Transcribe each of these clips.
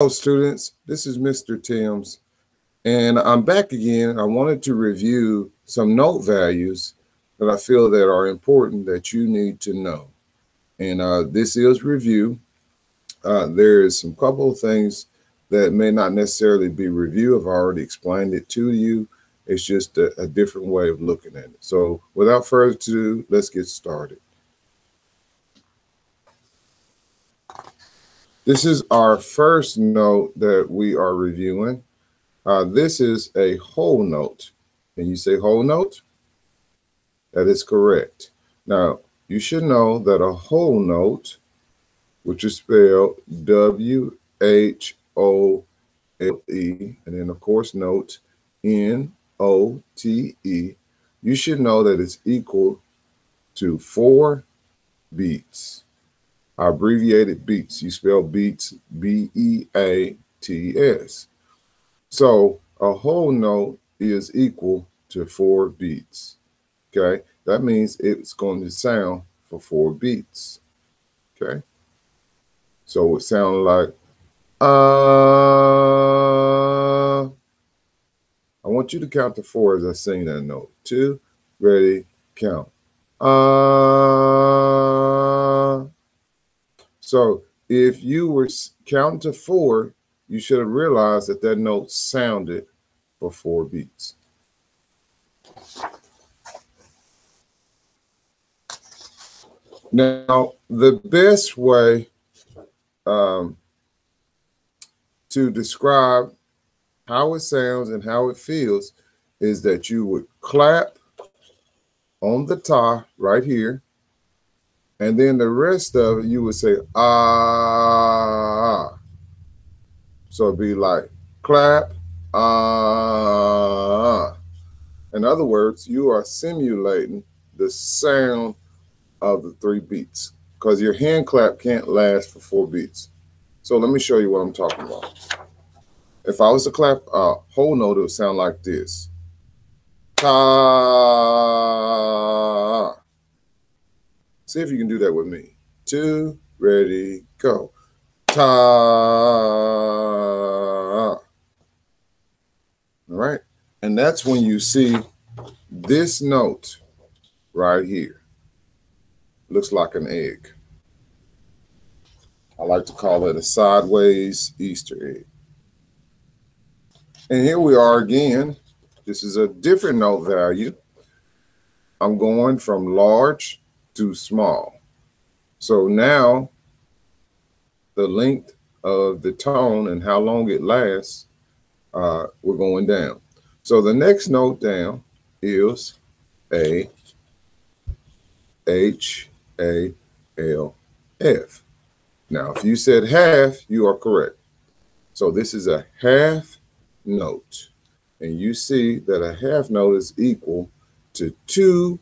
Hello, students. This is Mr. Timms, and I'm back again. I wanted to review some note values that I feel that are important that you need to know. And this is review. There is some couple of things that may not necessarily be review. I've already explained it to you. It's just a different way of looking at it. So without further ado, let's get started. This is our first note that we are reviewing. This is a whole note. Can you say whole note? That is correct. Now, you should know that a whole note, which is spelled W-H-O-L-E, and then, of course, note N-O-T-E, you should know that it's equal to 4 beats. Abbreviated beats. You spell beats, B-E-A-T-S. So a whole note is equal to 4 beats. Okay, that means it's going to sound for 4 beats. Okay, so it sounds like I want you to count to 4 as I sing that note. 2, ready, count. So if you were counting to 4, you should have realized that that note sounded for 4 beats. Now, the best way to describe how it sounds and how it feels is that you would clap on the ta right here, and then the rest of it you would say ah. So it'd be like clap, ah. In other words, you are simulating the sound of the 3 beats because your hand clap can't last for 4 beats. So let me show you what I'm talking about. If I was to clap a whole note, it would sound like this. Ta. See if you can do that with me. 2, ready, go. Ta. All right. And that's when you see this note right here. Looks like an egg. I like to call it a sideways Easter egg. And here we are again. This is a different note value. I'm going from large to small. So now the length of the tone and how long it lasts, we're going down. So the next note down is A, H, A, L, F. Now, if you said half, you are correct. So this is a half note. And you see that a half note is equal to 2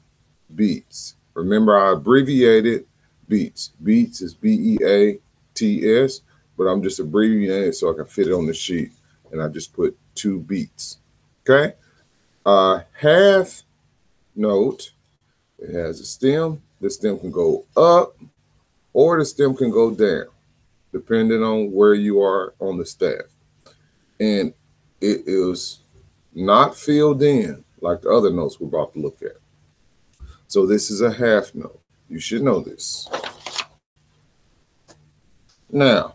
beats. Remember, I abbreviated beats. Beats is B-E-A-T-S, but I'm just abbreviating it so I can fit it on the sheet. And I just put 2 beats. Okay? Half note, it has a stem. The stem can go up or the stem can go down, depending on where you are on the staff. And it is not filled in like the other notes we're about to look at. So this is a half note. You should know this. Now,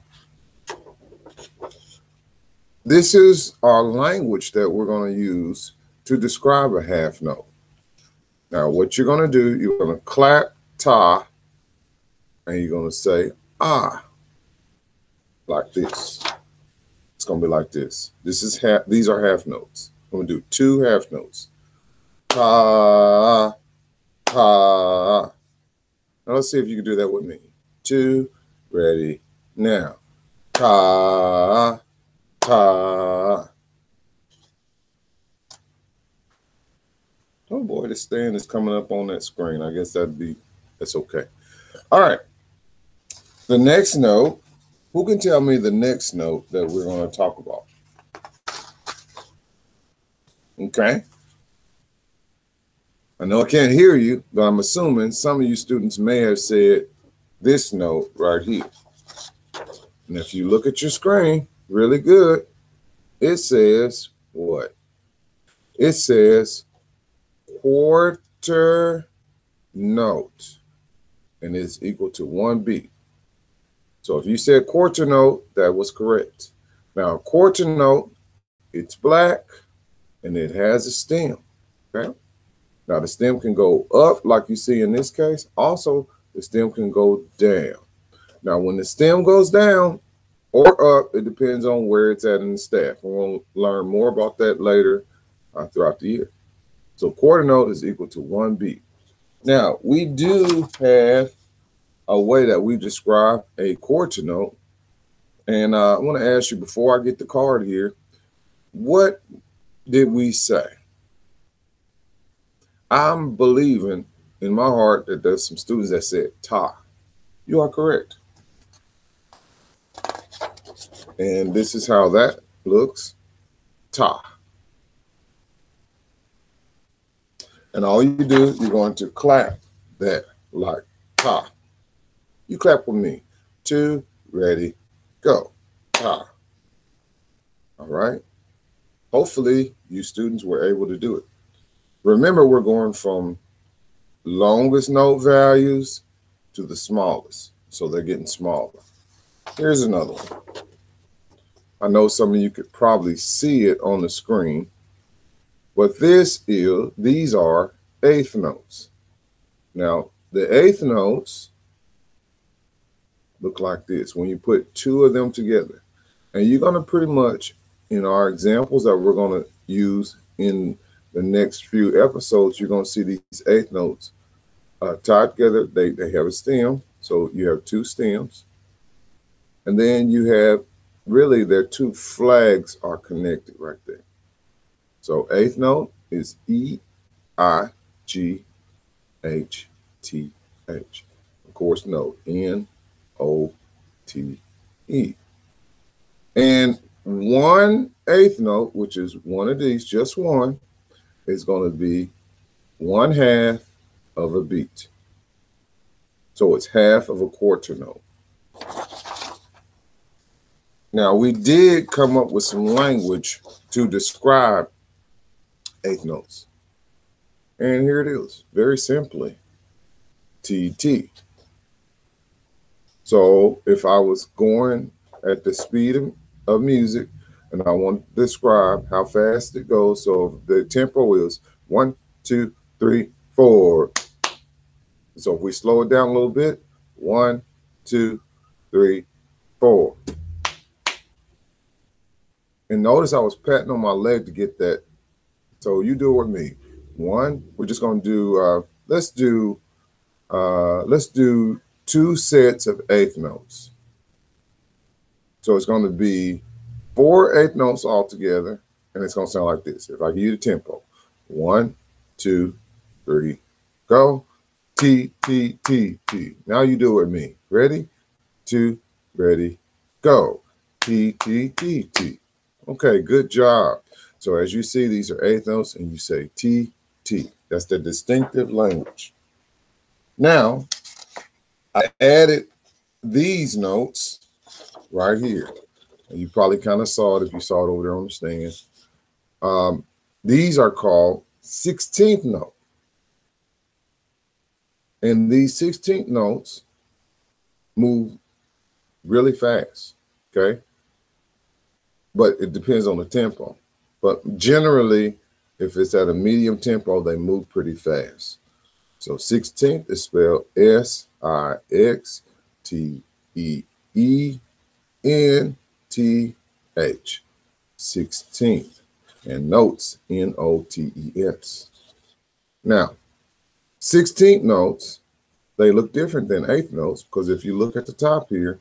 this is our language that we're going to use to describe a half note. Now, what you're going to do, you're going to clap ta, and you're going to say ah, like this. It's going to be like this. This is half. These are half notes. I'm going to do 2 half notes. Ta, ta. Now let's see if you can do that with me. 2, ready, now. Ta, ta. Oh boy, the stand is coming up on that screen. I guess that's okay. All right. The next note, who can tell me the next note that we're going to talk about? Okay. I know I can't hear you, but I'm assuming some of you students may have said this note right here. And if you look at your screen, really good. It says what? It says quarter note, and it's equal to 1 beat. So if you said quarter note, that was correct. Now, quarter note, it's black, and it has a stem, okay? Now, the stem can go up, like you see in this case. Also, the stem can go down. Now, when the stem goes down or up, it depends on where it's at in the staff. We're going to learn more about that later throughout the year. So quarter note is equal to 1 beat. Now, we do have a way that we describe a quarter note. And I want to ask you, before I get the card here, what did we say? I'm believing in my heart that there's some students that said ta. You are correct. And this is how that looks, ta. And all you do, you're going to clap that like ta. You clap with me. 2, ready, go. Ta. All right. Hopefully, you students were able to do it. Remember, we're going from longest note values to the smallest. So they're getting smaller. Here's another one. I know some of you could probably see it on the screen. But these are eighth notes. Now, the eighth notes look like this when you put 2 of them together. And you're going to pretty much, in our examples that we're going to use in the next few episodes, you're going to see these eighth notes tied together. They have a stem, so you have 2 stems. And then you have, really, their 2 flags are connected right there. So eighth note is E, I, G, H, T, H. Of course, note N, O, T, E. And 1/8 note, which is one of these, just one, is going to be 1/2 of a beat. So it's half of a quarter note. Now, we did come up with some language to describe eighth notes. And here it is, very simply, TT. So if I was going at the speed of music and I want to describe how fast it goes, so the tempo is 1, 2, 3, 4. So if we slow it down a little bit, 1, 2, 3, 4. And notice I was patting on my leg to get that. So you do it with me. 1, we're just going to do, let's do 2 sets of eighth notes. So it's going to be 4 eighth notes all together, and it's going to sound like this. If I give you the tempo, 1, 2, 3, go. T, T, T, T. Now you do it with me. Ready? 2, ready, go. T, T, T, T. Okay, good job. So as you see, these are eighth notes, and you say T, T. That's the distinctive language. Now, I added these notes right here. And you probably kind of saw it if you saw it over there on the stand. These are called 16th note. And these 16th notes move really fast, okay? But it depends on the tempo. But generally, if it's at a medium tempo, they move pretty fast. So 16th is spelled S-I-X-T-E-E-N-T-H. 16th. And notes, N-O-T-E-S. Now, 16th notes, they look different than eighth notes, because if you look at the top here,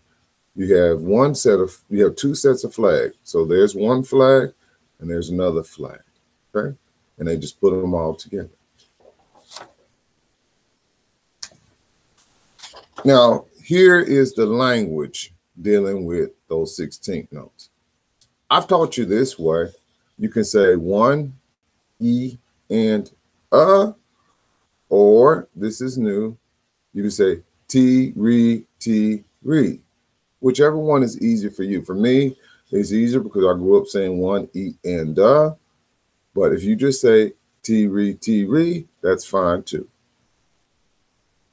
you have 2 sets of flags. So there's one flag and there's another flag, okay? And they just put them all together. Now, here is the language dealing with those 16th notes. I've taught you this way. You can say 1, E, and or this is new. You can say T, re, whichever one is easier for you. For me, It's easier because I grew up saying one, E, and the. But if you just say T-re, that's fine too.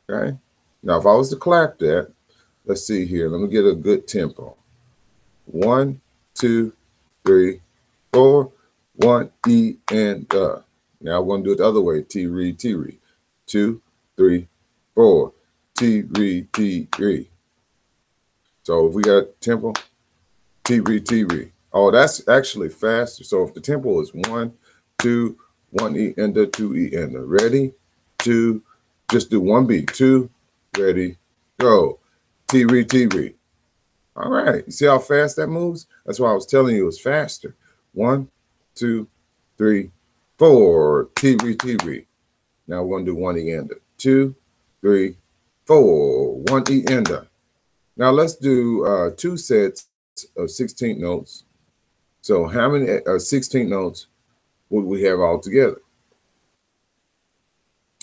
Okay. Now, if I was to clap that, let's see here. Let me get a good tempo. 1, 2, 3, 4. 1, E, and the. Now I'm going to do it the other way. T-re. 2, 3, 4. T-re. So if we got tempo, T-re. Oh, that's actually faster. So if the tempo is 1, 2, 1 E and the 2 E and the. Ready? 2. Just do one beat. 2. Ready? Go. T-re. All right. You see how fast that moves? That's why I was telling you it was faster. 1, 2, 3, 4. T-re. Now we're going to do 1 E and the. 2, 3, 4. 1 E and the. Now let's do 2 sets of 16th notes. So how many 16th notes would we have all together?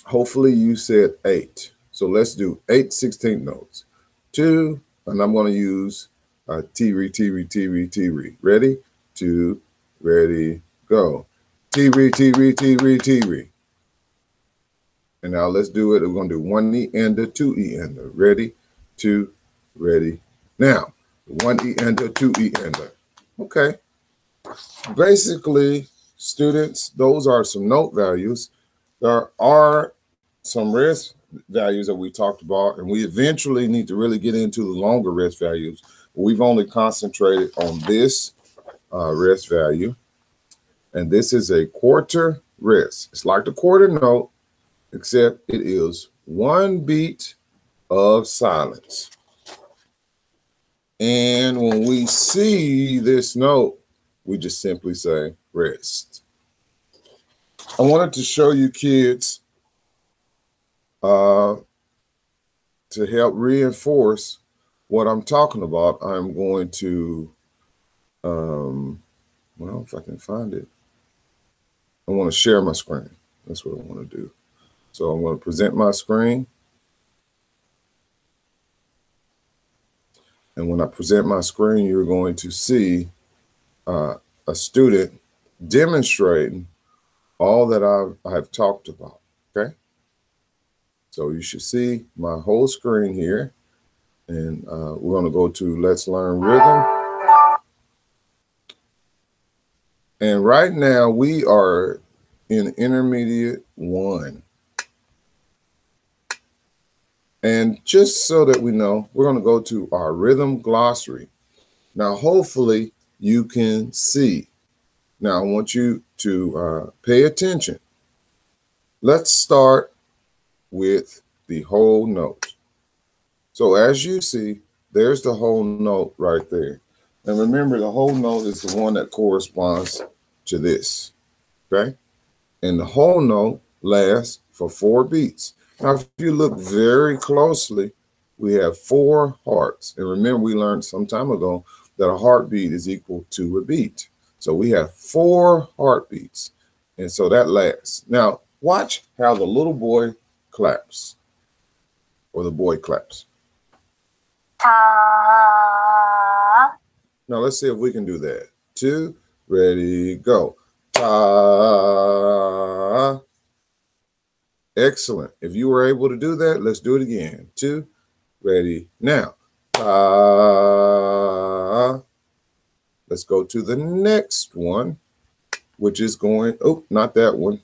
Hopefully you said 8. So let's do 8 16th notes. 2, and I'm going to use T-re. Ready? 2, ready, go. T-re. And now let's do it. We're going to do 1 E and the 2 E and the. Ready? 2, ready. Now, 1 E and the 2 E and the. Okay. Basically, students, those are some note values. There are some rest values that we talked about, and we eventually need to really get into the longer rest values. We've only concentrated on this rest value, and this is a quarter rest. It's like the quarter note, except it is 1 beat of silence. And when we see this note, we just simply say rest. I wanted to show you kids to help reinforce what I'm talking about. I'm going to, well, if I can find it, I want to share my screen. That's what I want to do. So I'm going to present my screen. And when I present my screen, you're going to see a student demonstrating all that I have talked about, okay? So you should see my whole screen here. And we're going to go to Let's Learn Rhythm. And right now we are in intermediate 1. And just so that we know, we're going to go to our rhythm glossary. Now, hopefully you can see. Now, I want you to pay attention. Let's start with the whole note. So as you see, there's the whole note right there. And remember, the whole note is the one that corresponds to this, okay? And the whole note lasts for 4 beats. Now, if you look very closely, we have 4 hearts. And remember, we learned some time ago that a heartbeat is equal to a beat. So we have 4 heartbeats. And so that lasts. Now, watch how the little boy claps, or the boy claps. Now, let's see if we can do that. 2, ready, go. Ta. Excellent. If you were able to do that, let's do it again. 2, ready, now. Ta. Let's go to the next one, which is going, oh, not that one,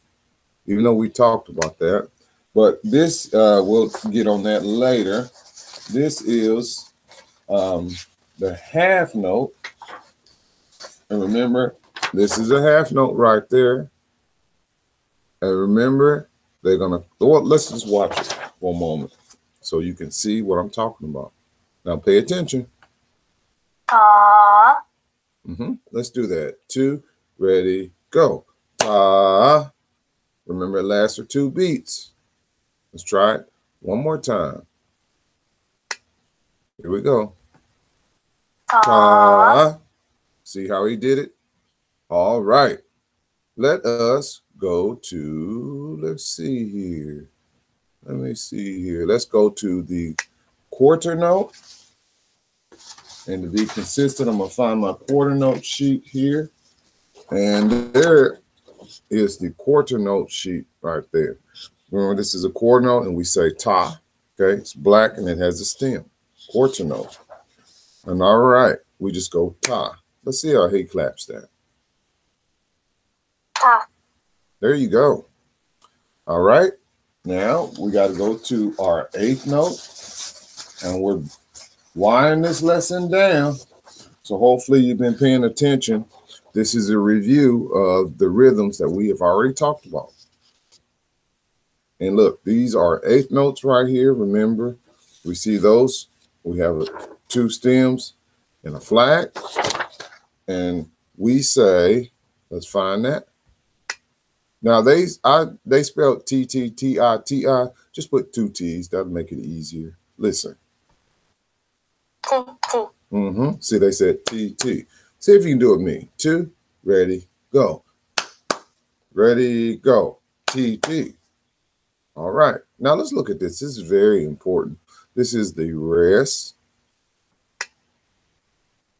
even though we talked about that. But this, we'll get on that later. This is the half note. And remember, this is a half note right there. And remember, they're going to, well, let's just watch it for a moment so you can see what I'm talking about. Now pay attention. Let's do that. 2, ready, go. Ta. Remember, it lasts for 2 beats. Let's try it one more time. Here we go. Ta. See how he did it? All right. Let us go to, let's see here. Let me see here. Let's go to the quarter note. And to be consistent, I'm going to find my quarter note sheet here. And there is the quarter note sheet right there. Remember, this is a quarter note, and we say ta. Okay, it's black and it has a stem. Quarter note. And all right, we just go ta. Let's see how he claps that. Ta. There you go. All right, now we got to go to our 8th note, and we're winding this lesson down. So hopefully you've been paying attention. This is a review of the rhythms that we have already talked about. And look, these are 8th notes right here. Remember, we see those. We have 2 stems and a flat. And we say, let's find that. Now, they spelled T-T-T-I-T-I. Just put 2 T's. That'll make it easier. Listen. T-T. See, they said T-T. See if you can do it with me. 2, ready, go. Ready, go. T-T. All right. Now, let's look at this. This is very important. This is the rest.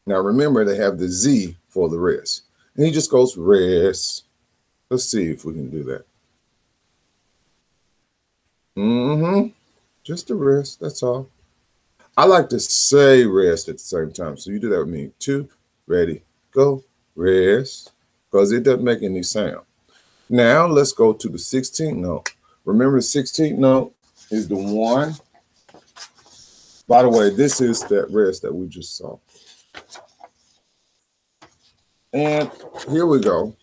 Now, remember, they have the Z for the rest. And he just goes rest. Let's see if we can do that. Just the rest. That's all. I like to say rest at the same time. So you do that with me. 2, ready, go, rest. Because it doesn't make any sound. Now, let's go to the 16th note. Remember, the 16th note is the 1. By the way, this is that rest that we just saw. And here we go.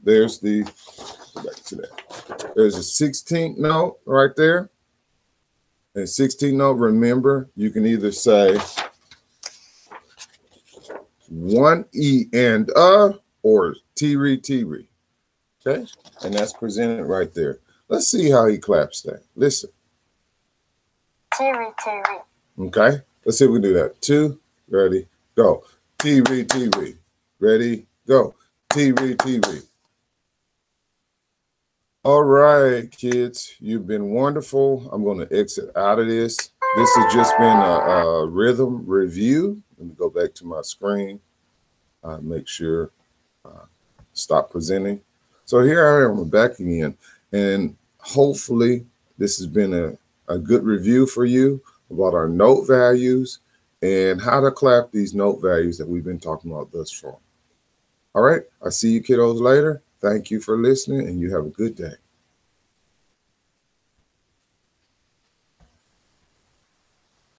There's the, go back to that. There's a 16th note right there. And 16th note, remember, you can either say 1 E and or T-re. Okay? And that's presented right there. Let's see how he claps that. Listen. T-re. Okay? Let's see if we can do that. 2, ready, go. T-re. Ready, go. T-re. All right, kids, you've been wonderful. I'm going to exit out of this. This has just been a rhythm review. Let me go back to my screen. Make sure, stop presenting. So here I am back again. And hopefully this has been a good review for you about our note values and how to clap these note values that we've been talking about thus far. All right, I'll see you kiddos later. Thank you for listening, and you have a good day.